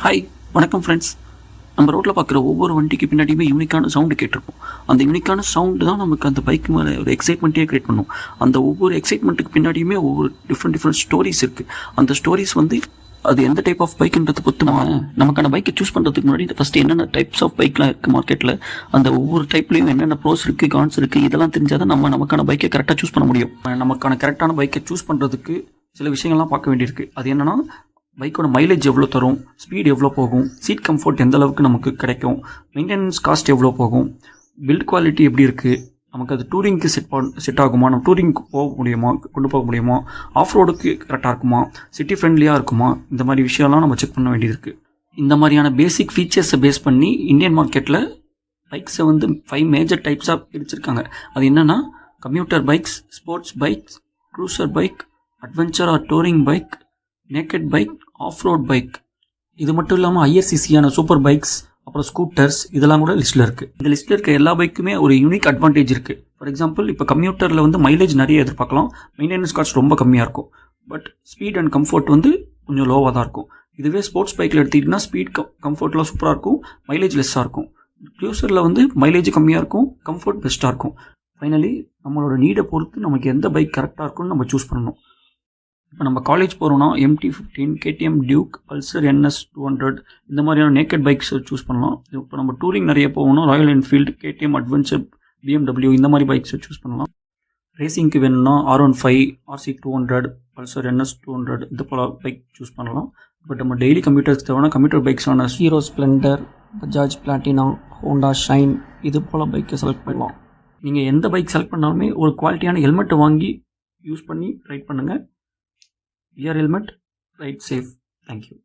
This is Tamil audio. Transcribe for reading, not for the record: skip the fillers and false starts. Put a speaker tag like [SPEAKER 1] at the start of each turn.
[SPEAKER 1] ஹாய் வணக்கம் ஃப்ரெண்ட்ஸ். நம்ம ரோட்டில் பார்க்குற ஒவ்வொரு வண்டிக்கு பின்னாடியுமே யூனிக்கான சவுண்டு கேட்டிருப்போம். அந்த யூனிக்கான சவுண்டு தான் நமக்கு அந்த பைக் மேலே ஒரு எக்ஸைட்மெண்ட்டே க்ரியேட் பண்ணும். அந்த ஒவ்வொரு எக்ஸைட்மெண்ட்டுக்கு பின்னாடியுமே ஒவ்வொரு டிஃப்ரெண்ட் ஸ்டோரிஸ் இருக்குது. அந்த ஸ்டோரிஸ் அது எந்த டைப் ஆஃப் பைக்குன்றது பொறுத்து நமக்கான பைக்கை சூஸ் பண்ணுறதுக்கு முன்னாடி ஃபஸ்ட்டு என்னென்ன டைப்ஸ் ஆஃப் பைக்லாம் இருக்குது மார்க்கெட்டில், அந்த ஒவ்வொரு டைப்லேயும் என்னென்ன ப்ரோஸ் இருக்குது, கான்ஸ் இருக்குது, இதெல்லாம் தெரிஞ்சால் தான் நமக்கான பைக்கை கரெக்டாக சூஸ் பண்ண முடியும். நமக்கான கரெக்டான பைக்கை சூஸ் பண்ணுறதுக்கு சில விஷயங்கள்லாம் பார்க்க வேண்டியிருக்கு. அது என்னென்னா, பைக்கோட மைலேஜ் எவ்வளோ தரும், ஸ்பீட் எவ்வளோ போகும், சீட் கம்ஃபர்ட் எந்த அளவுக்கு நமக்கு கிடைக்கும், மெயின்டெனன்ஸ் காஸ்ட் எவ்வளோ போகும், பில்ட் குவாலிட்டி எப்படி இருக்குது, நமக்கு அது டூரிங்க்கு செட் ஆகுமா, நம்ம டூரிங்க்கு கொண்டு போக முடியுமா, ஆஃப் ரோடுக்கு கரெக்டாக இருக்குமா, சிட்டி ஃப்ரெண்ட்லியாக இருக்குமா, இந்த மாதிரி விஷயம்லாம் நம்ம செக் பண்ண வேண்டியது இருக்குது. இந்த மாதிரியான பேசிக் ஃபீச்சர்ஸை பேஸ் பண்ணி இந்தியன் மார்க்கெட்டில் பைக்ஸை 5 மேஜர் டைப்ஸாக பிரிச்சிருக்காங்க. அது என்னென்னா, commuter bikes, sports bikes, cruiser bike, adventure or touring bike, naked bike, off road bike. இது மட்டும் இல்லாமல் ஐஆர்சிசியான சூப்பர் பைக்ஸ், அப்புறம் ஸ்கூட்டர்ஸ், இதெல்லாம் கூட லிஸ்ட்டில் இருக்குது. இந்த லிஸ்ட்டில் இருக்க எல்லா பைக்குமே ஒரு யூனிக் அட்வான்டேஜ் இருக்குது. ஃபார் எக்ஸாம்பிள், இப்போ கம்யூட்டரில் மைலேஜ் நிறைய எதிர்பார்க்கலாம், மெயின்டெனன்ஸ் காஸ்ட் ரொம்ப கம்மியாக இருக்கும், பட் ஸ்பீட் அண்ட் கம்ஃபர்ட் கொஞ்சம் லோவாக தான் இருக்கும். இதுவே ஸ்போர்ட்ஸ் பைக்கில் எடுத்துக்கிட்டிங்கன்னா ஸ்பீட் கம்ஃபர்ட்லாம் சூப்பராக இருக்கும், மைலேஜ் லெஸ்ஸாக இருக்கும். க்ரூசரில் மைலேஜ் கம்மியாக இருக்கும், கம்ஃபர்ட் பெஸ்ட்டாக இருக்கும். ஃபைனலி நம்மளோட நீடை பொறுத்து நமக்கு எந்த பைக் கரெக்டாக இருக்கும்னு நம்ம சூஸ் பண்ணணும். இப்போ நம்ம காலேஜ் போகிறோம்னா MT-15, KTM Duke, Pulsar NS 200 இந்த மாதிரியான நேக்கட் பைக்ஸ் சூஸ் பண்ணலாம். இப்போ நம்ம டூரிங் நிறைய போகணும்னா Royal Enfield, KTM adventure, BMW இந்த மாதிரி பைக்ஸை சூஸ் பண்ணலாம். ரேசிங்க்கு வேணும்னா R15, RC 200, பல்சர் NS 200 இது போல் பைக் சூஸ் பண்ணலாம். பட் நம்ம டெய்லி கம்ப்யூட்டர்ஸ் தேவைன்னா கம்ப்யூட்டர் பைக்ஸான Hero Splendor, Bajaj Platina, Honda Shine இது போல் பைக்கை செலக்ட் பண்ணலாம். நீங்கள் எந்த பைக் செலக்ட் பண்ணாலுமே ஒரு குவாலிட்டியான ஹெல்மெட்டை வாங்கி யூஸ் பண்ணி ரைட் பண்ணுங்கள். Wear helmet, ride safe. Thank you.